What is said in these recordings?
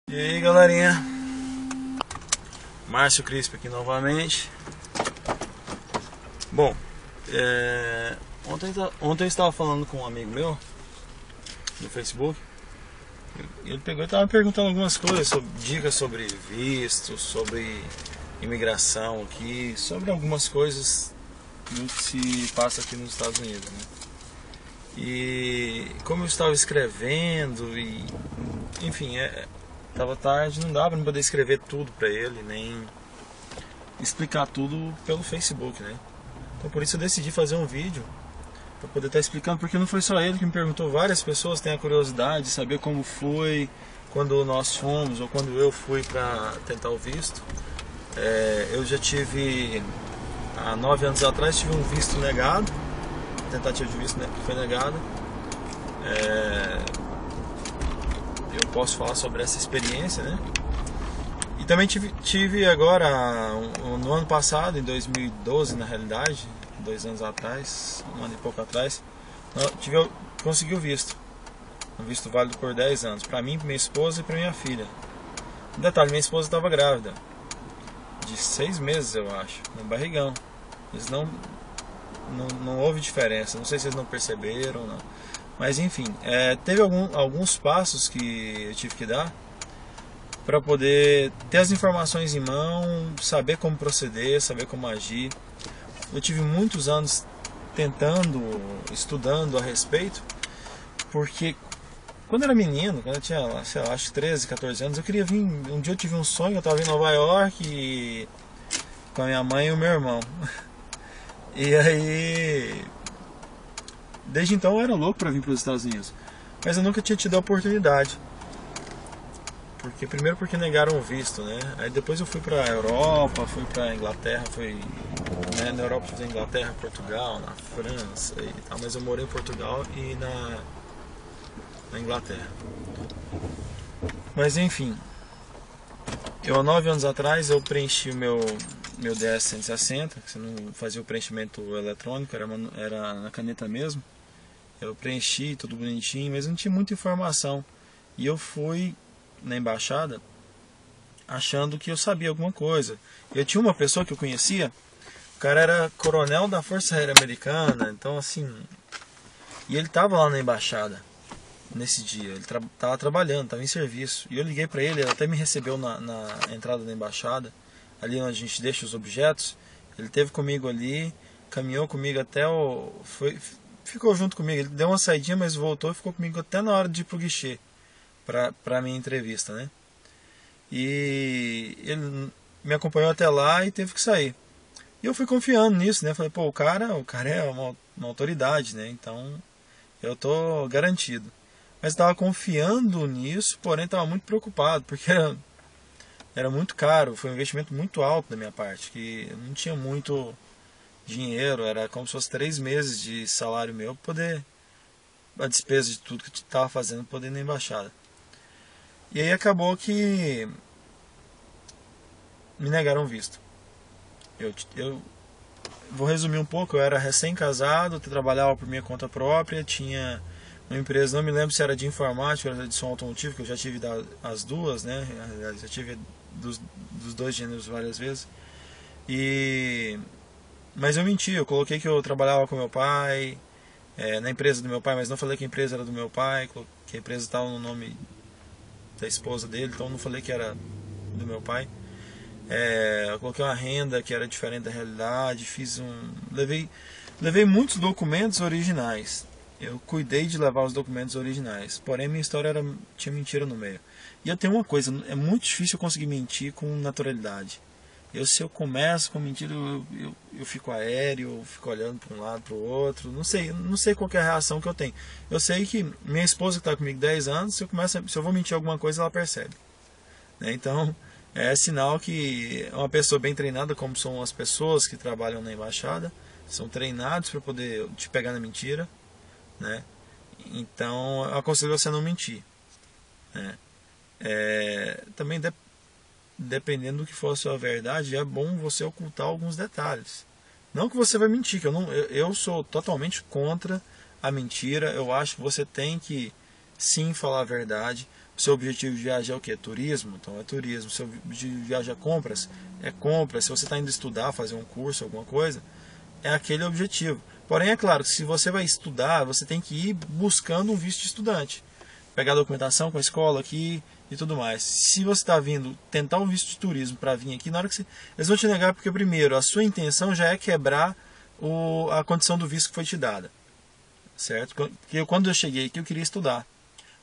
E aí, galerinha, Márcio Crispo aqui novamente. Bom, ontem eu estava falando com um amigo meu no Facebook. Ele pegou e estava me perguntando algumas coisas, dicas sobre visto, sobre imigração aqui, sobre algumas coisas do que se passa aqui nos Estados Unidos, né? E como eu estava escrevendo e, enfim, tava tarde, não dava para poder escrever tudo para ele, nem explicar tudo pelo Facebook, né? Então por isso eu decidi fazer um vídeo para poder estar explicando, porque não foi só ele que me perguntou, várias pessoas têm a curiosidade de saber como foi quando nós fomos ou quando eu fui para tentar o visto. Eu já tive, há 9 anos atrás, tive um visto negado, tentativa de visto que foi negada. Eu posso falar sobre essa experiência, né? E também tive agora, no ano passado, em 2012 na realidade, 2 anos atrás, um ano e pouco atrás, consegui o visto. Um visto válido por 10 anos, para mim, para minha esposa e para minha filha. Detalhe, minha esposa estava grávida, de 6 meses eu acho, no barrigão. Eles não houve diferença, não sei se eles não perceberam, não. Mas enfim, teve alguns passos que eu tive que dar para poder ter as informações em mão, saber como proceder, saber como agir. Eu tive muitos anos estudando a respeito, porque quando eu era menino, quando eu tinha, sei lá, acho 13, 14 anos, eu queria vir. Um dia eu tive um sonho, eu estava em Nova York com a minha mãe e o meu irmão. E aí, desde então eu era louco para vir para os Estados Unidos, mas eu nunca tinha tido a oportunidade. Primeiro porque negaram o visto, né? Aí depois eu fui para a Europa, fui para a Inglaterra, na Europa fui na Inglaterra, Portugal, na França e tal, mas eu morei em Portugal e na Inglaterra. Mas enfim, há 9 anos atrás eu preenchi o meu DS-160, que você não fazia o preenchimento eletrônico, era na caneta mesmo. Eu preenchi tudo bonitinho, mas não tinha muita informação. E eu fui na embaixada achando que eu sabia alguma coisa. Eu tinha uma pessoa que eu conhecia, o cara era coronel da Força Aérea Americana, então assim, e ele estava lá na embaixada nesse dia, ele estava trabalhando, estava em serviço, e eu liguei para ele até me recebeu na entrada da embaixada, ali onde a gente deixa os objetos. Ele esteve comigo ali, caminhou comigo até ficou junto comigo, ele deu uma saidinha, mas voltou e ficou comigo até na hora de ir pro guichê para minha entrevista, né? E ele me acompanhou até lá e teve que sair. E eu fui confiando nisso, né? Falei, pô, o cara é uma autoridade, né? Então eu tô garantido. Mas estava confiando nisso, porém estava muito preocupado, porque era muito caro, foi um investimento muito alto da minha parte, que eu não tinha muito dinheiro, era como se fosse 3 meses de salário meu para poder, a despesa de tudo que eu estava fazendo, poder ir na embaixada. E aí acabou que me negaram visto. Eu vou resumir um pouco, eu era recém-casado, trabalhava por minha conta própria, tinha uma empresa, não me lembro se era de informática ou era de som automotivo, que eu já tive as duas, né? Já tive dos 2 gêneros várias vezes. Mas eu menti, eu coloquei que eu trabalhava com meu pai, na empresa do meu pai, mas não falei que a empresa era do meu pai, que a empresa estava no nome da esposa dele, então não falei que era do meu pai. Eu coloquei uma renda que era diferente da realidade, levei muitos documentos originais. Eu cuidei de levar os documentos originais, porém minha história tinha mentira no meio. E eu tenho uma coisa, é muito difícil eu conseguir mentir com naturalidade. Se eu começo com mentira, eu fico aéreo, eu fico olhando para um lado, para o outro, não sei qual que é a reação que eu tenho. Eu sei que minha esposa, que está comigo 10 anos, se eu vou mentir alguma coisa, ela percebe, né? Então é sinal que é uma pessoa bem treinada, como são as pessoas que trabalham na embaixada, são treinados para poder te pegar na mentira, né? Então eu aconselho você a não mentir, né? Também dependendo do que for a sua verdade, é bom você ocultar alguns detalhes. Não que você vai mentir, que eu sou totalmente contra a mentira. Eu acho que você tem que sim falar a verdade. seu objetivo de viagem é o quê? Turismo? Então é turismo. Seu objetivo de viagem é compras? É compras. Se você está indo estudar, fazer um curso, alguma coisa, é aquele objetivo. Porém, é claro, se você vai estudar, você tem que ir buscando um visto de estudante. Pegar a documentação com a escola aqui e tudo mais. Se você está vindo tentar um visto de turismo para vir aqui, na hora que você... eles vão te negar porque, primeiro, a sua intenção já é quebrar a condição do visto que foi te dada. Certo? Porque quando eu cheguei aqui, eu queria estudar.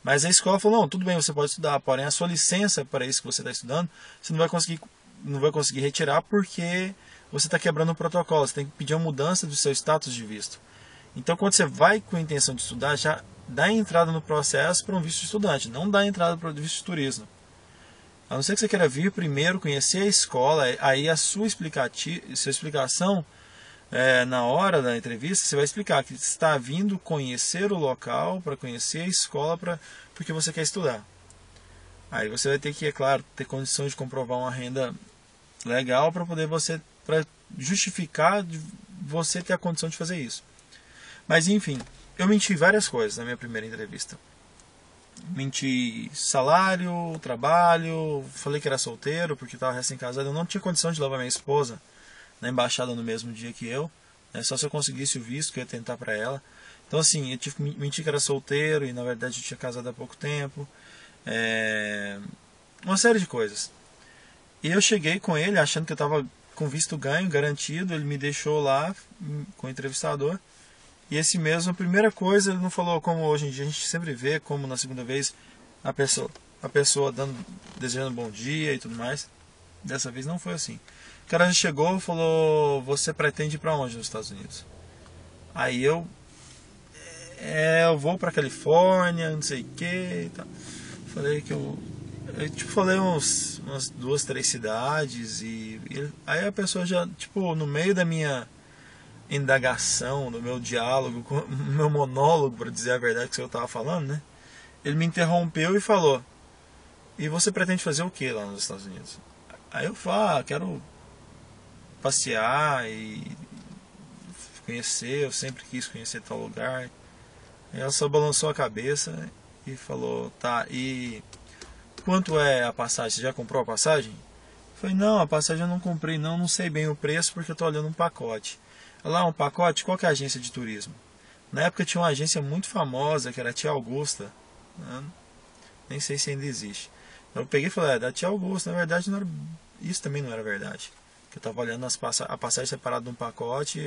Mas a escola falou, não, tudo bem, você pode estudar, porém a sua licença para isso que você está estudando, você não vai conseguir retirar porque você está quebrando o protocolo, você tem que pedir uma mudança do seu status de visto. Então, quando você vai com a intenção de estudar, já dá entrada no processo para um visto de estudante, não dá entrada para o visto de turismo. A não ser que você queira vir primeiro, conhecer a escola, aí a sua explicação, na hora da entrevista, você vai explicar que está vindo conhecer o local, para conhecer a escola, porque você quer estudar. Aí você vai ter que, é claro, ter condições de comprovar uma renda legal para poder para justificar você ter a condição de fazer isso. Mas enfim, eu menti várias coisas na minha primeira entrevista. Menti salário, trabalho, falei que era solteiro porque estava recém-casado, eu não tinha condição de levar minha esposa na embaixada no mesmo dia que eu, né? Só se eu conseguisse o visto que eu ia tentar para ela. Então assim, eu tive que mentir que era solteiro e na verdade eu tinha casado há pouco tempo, uma série de coisas. E eu cheguei com ele achando que eu estava com visto ganho, garantido, ele me deixou lá com o entrevistador. E esse mesmo, a primeira coisa, ele não falou como hoje em dia a gente sempre vê, como na segunda vez a pessoa desejando bom dia e tudo mais. Dessa vez não foi assim. O cara já chegou e falou, você pretende ir para onde nos Estados Unidos? Aí eu vou para Califórnia, não sei o que e tal. Falei que eu falei umas 2, 3 cidades aí a pessoa já, no meio da minha indagação, do meu diálogo, meu monólogo, para dizer a verdade que eu estava falando, né? Ele me interrompeu e falou, e você pretende fazer o que lá nos Estados Unidos? Aí eu falo, quero passear e conhecer, eu sempre quis conhecer tal lugar. Aí ela só balançou a cabeça e falou, tá, e quanto é a passagem? Você já comprou a passagem? Eu falei, não, a passagem eu não comprei, não sei bem o preço porque eu estou olhando um pacote. Lá, um pacote, qual que é a agência de turismo? Na época tinha uma agência muito famosa, que era a Tia Augusta, né? Nem sei se ainda existe. Eu peguei e falei, da Tia Augusta, na verdade não era, isso também não era verdade. Eu estava olhando a passagem separada de um pacote,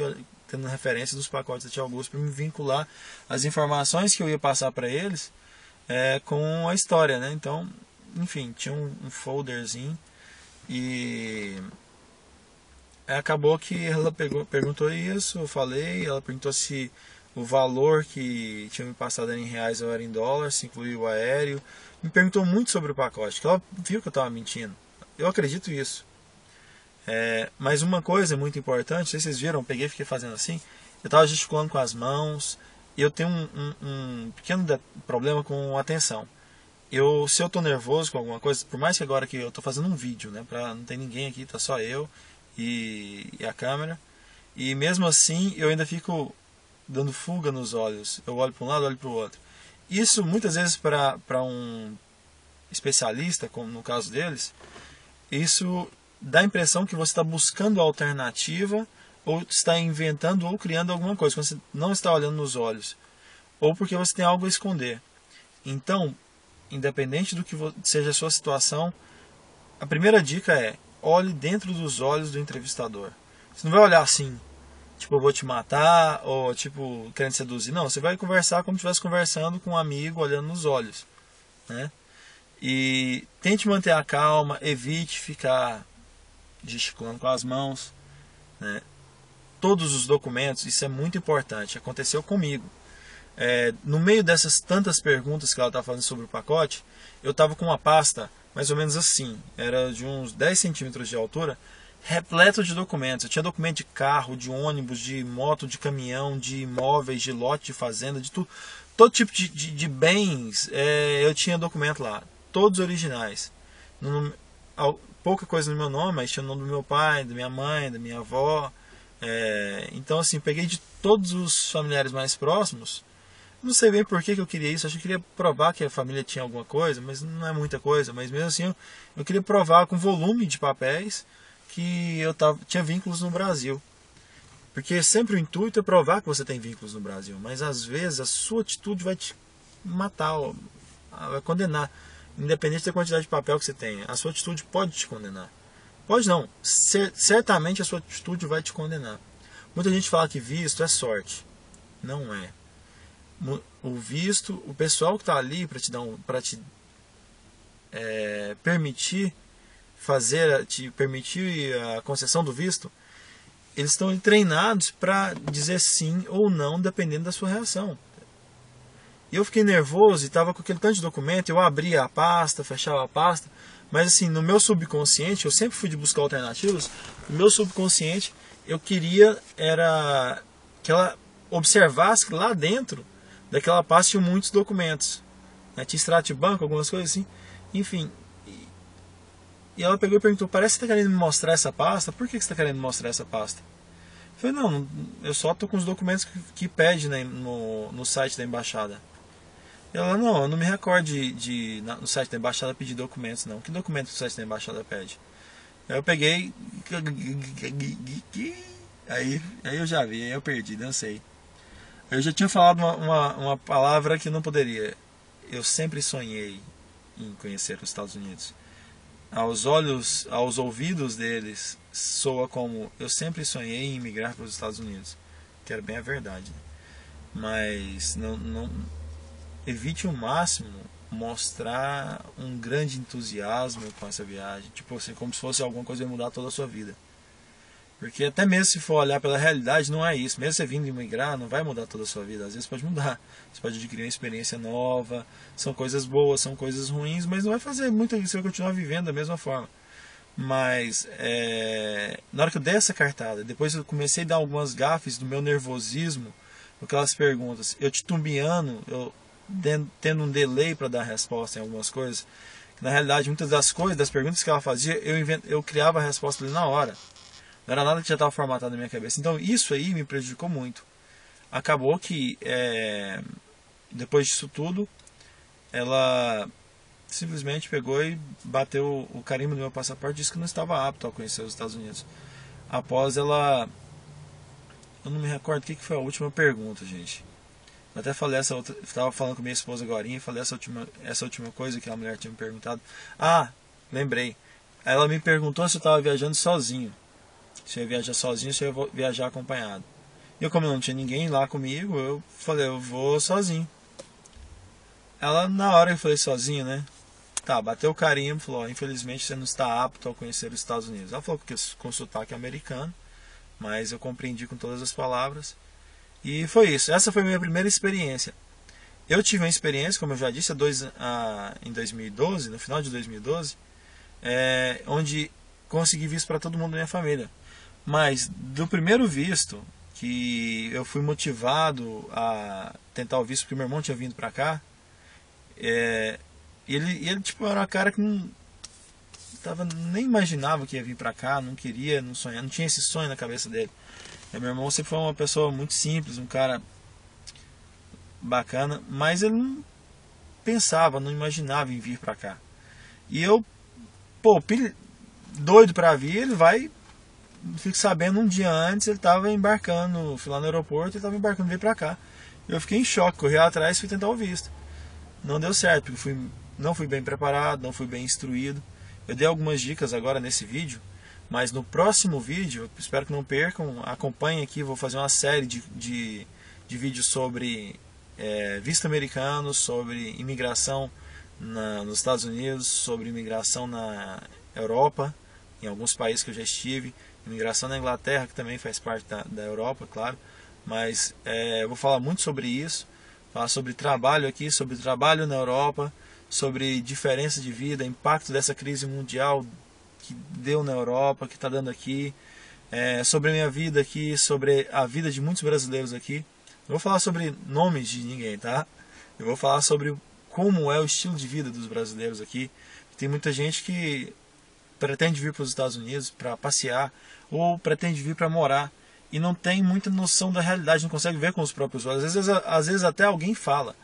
tendo referência dos pacotes da Tia Augusta para me vincular as informações que eu ia passar para eles com a história, né? Então, enfim, tinha um folderzinho e acabou que ela perguntou isso, eu falei, ela perguntou se o valor que tinha me passado era em reais ou era em dólar, se incluía o aéreo. Me perguntou muito sobre o pacote, que ela viu que eu estava mentindo. Eu acredito isso. Mas uma coisa muito importante, não sei se vocês viram, eu peguei e fiquei fazendo assim, eu estava gesticulando com as mãos, e eu tenho um pequeno problema com a atenção. Se eu estou nervoso com alguma coisa, por mais que agora que eu estou fazendo um vídeo, né, não tem ninguém aqui, tá só eu e a câmera, e mesmo assim eu ainda fico dando fuga nos olhos, eu olho para um lado, olho para o outro. Isso muitas vezes para um especialista, como no caso deles, isso dá a impressão que você está buscando alternativa ou está inventando ou criando alguma coisa, quando você não está olhando nos olhos, ou porque você tem algo a esconder. Então, independente do que seja a sua situação, a primeira dica é, olhe dentro dos olhos do entrevistador. Você não vai olhar assim, tipo, eu vou te matar, ou tipo, querendo seduzir. Não, você vai conversar como se estivesse conversando com um amigo, olhando nos olhos, né? E tente manter a calma, evite ficar gesticulando com as mãos, né? Todos os documentos, isso é muito importante, aconteceu comigo. No meio dessas tantas perguntas que ela estava falando sobre o pacote, eu estava com uma pasta mais ou menos assim, era de uns 10 centímetros de altura, repleto de documentos. Eu tinha documento de carro, de ônibus, de moto, de caminhão, de imóveis, de lote de fazenda, de tudo. Todo tipo de bens, eu tinha documento lá, todos originais. Pouca coisa no meu nome, mas tinha o nome do meu pai, da minha mãe, da minha avó. Então assim, peguei de todos os familiares mais próximos Não sei bem por que eu queria isso, acho que eu queria provar que a família tinha alguma coisa, mas não é muita coisa, mas mesmo assim eu queria provar com volume de papéis que tinha vínculos no Brasil. Porque sempre o intuito é provar que você tem vínculos no Brasil, mas às vezes a sua atitude vai te matar, vai condenar, independente da quantidade de papel que você tenha. A sua atitude pode te condenar. Pode não, certamente a sua atitude vai te condenar. Muita gente fala que visto é sorte. Não é. O visto, o pessoal que está ali para te permitir te permitir a concessão do visto, eles estão treinados para dizer sim ou não, dependendo da sua reação. E eu fiquei nervoso e estava com aquele tanto de documento, eu abria a pasta, fechava a pasta, mas assim, no meu subconsciente, eu sempre fui de buscar alternativas, no meu subconsciente, eu queria era que ela observasse que lá dentro daquela pasta tinha muitos documentos, né? Tinha extrato de banco, algumas coisas assim, enfim. E ela pegou e perguntou, parece que você está querendo me mostrar essa pasta? Por que você está querendo me mostrar essa pasta? Eu falei, não, eu só estou com os documentos que pede, né, no site da embaixada. Ela, não, eu não me recordo no site da embaixada pedir documentos, não. Que documento o site da embaixada pede? Aí eu peguei, aí eu já vi, aí eu perdi, não sei. Eu já tinha falado uma palavra que não poderia. Eu sempre sonhei em conhecer os Estados Unidos. Aos ouvidos deles, soa como eu sempre sonhei em migrar para os Estados Unidos. Que era bem a verdade, né? Mas não evite o máximo mostrar um grande entusiasmo com essa viagem. Tipo assim, como se fosse alguma coisa que ia mudar toda a sua vida. Porque até mesmo se for olhar pela realidade, não é isso. Mesmo você vindo imigrar, não vai mudar toda a sua vida. Às vezes pode mudar. Você pode adquirir uma experiência nova. São coisas boas, são coisas ruins, mas não vai fazer muito isso. Você vai continuar vivendo da mesma forma. Mas na hora que eu dei essa cartada, depois eu comecei a dar algumas gafes do meu nervosismo, com aquelas perguntas. Eu titubeando, eu tendo um delay para dar resposta em algumas coisas. Na realidade, muitas das coisas, das perguntas que ela fazia, eu criava a resposta ali na hora. Não era nada que já estava formatado na minha cabeça. Então isso aí me prejudicou muito. Acabou que depois disso tudo, ela simplesmente pegou e bateu o carimbo no meu passaporte e disse que não estava apto a conhecer os Estados Unidos. Após ela... Eu não me recordo o que foi a última pergunta, gente. Eu até falei essa outra... Estava falando com minha esposa agora e falei essa última coisa que a mulher tinha me perguntado. Ah, lembrei. Ela me perguntou se eu estava viajando sozinho. Se eu ia viajar sozinho, se eu ia viajar acompanhado. E eu, como não tinha ninguém lá comigo, eu falei, eu vou sozinho. Ela, na hora que eu falei sozinho, né? Tá, bateu o carimbo, falou, infelizmente você não está apto a conhecer os Estados Unidos. Ela falou, porque com sotaque americano, mas eu compreendi com todas as palavras. E foi isso, essa foi a minha primeira experiência. Eu tive uma experiência, como eu já disse, em 2012, no final de 2012, onde consegui visto para todo mundo da minha família. Mas do primeiro visto, que eu fui motivado a tentar o visto porque meu irmão tinha vindo para cá, ele tipo, era um cara que nem imaginava que ia vir para cá, não queria, não sonhava, não tinha esse sonho na cabeça dele. Meu irmão sempre foi uma pessoa muito simples, um cara bacana, mas ele não pensava, não imaginava em vir para cá. E eu, doido para vir, ele vai... Fico sabendo um dia antes, ele estava embarcando, fui lá no aeroporto, ele estava embarcando, veio para cá. Eu fiquei em choque, corri atrás e fui tentar o visto. Não deu certo, porque não fui bem preparado, não fui bem instruído. Eu dei algumas dicas agora nesse vídeo, mas no próximo vídeo, espero que não percam, acompanhem aqui, vou fazer uma série de vídeos sobre visto americano, sobre imigração nos Estados Unidos, sobre imigração na Europa, em alguns países que eu já estive, imigração na Inglaterra, que também faz parte da Europa, claro, mas eu vou falar muito sobre isso, falar sobre trabalho aqui, sobre trabalho na Europa, sobre diferença de vida, impacto dessa crise mundial que deu na Europa, que está dando aqui, sobre a minha vida aqui, sobre a vida de muitos brasileiros aqui. Não vou falar sobre nomes de ninguém, tá? Eu vou falar sobre como é o estilo de vida dos brasileiros aqui. Tem muita gente que pretende vir para os Estados Unidos para passear ou pretende vir para morar. e não tem muita noção da realidade, não consegue ver com os próprios olhos. Às vezes até alguém fala,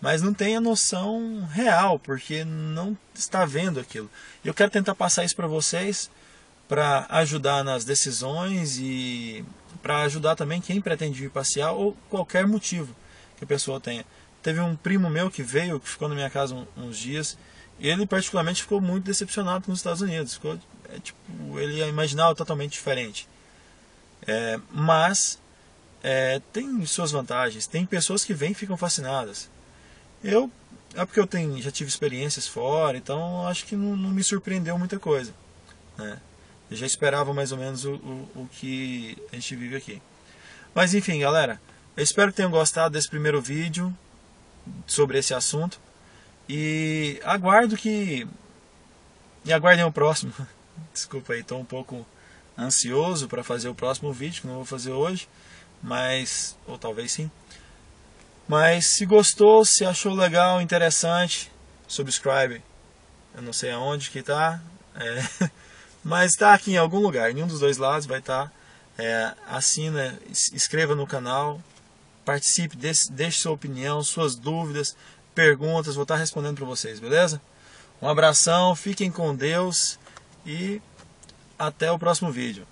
mas não tem a noção real, porque não está vendo aquilo. E eu quero tentar passar isso para vocês, para ajudar nas decisões e para ajudar também quem pretende vir passear ou qualquer motivo que a pessoa tenha. Teve um primo meu que veio, que ficou na minha casa uns dias, e ele particularmente ficou muito decepcionado com os Estados Unidos. Ele ia imaginar totalmente diferente. Mas tem suas vantagens. Tem pessoas que vêm e ficam fascinadas. É porque eu já tive experiências fora, então acho que não me surpreendeu muita coisa, né? Eu já esperava mais ou menos o que a gente vive aqui. Mas enfim, galera, eu espero que tenham gostado desse primeiro vídeo sobre esse assunto. E aguardem o próximo. Desculpa aí, estou um pouco ansioso para fazer o próximo vídeo, que não vou fazer hoje, ou talvez sim. Mas se gostou, se achou legal, interessante, subscribe. Eu não sei aonde que tá, mas está aqui em algum lugar, em um dos dois lados vai estar. Assina, inscreva no canal, participe, deixe sua opinião, suas dúvidas, perguntas, vou estar respondendo para vocês, beleza? Um abração, fiquem com Deus e até o próximo vídeo.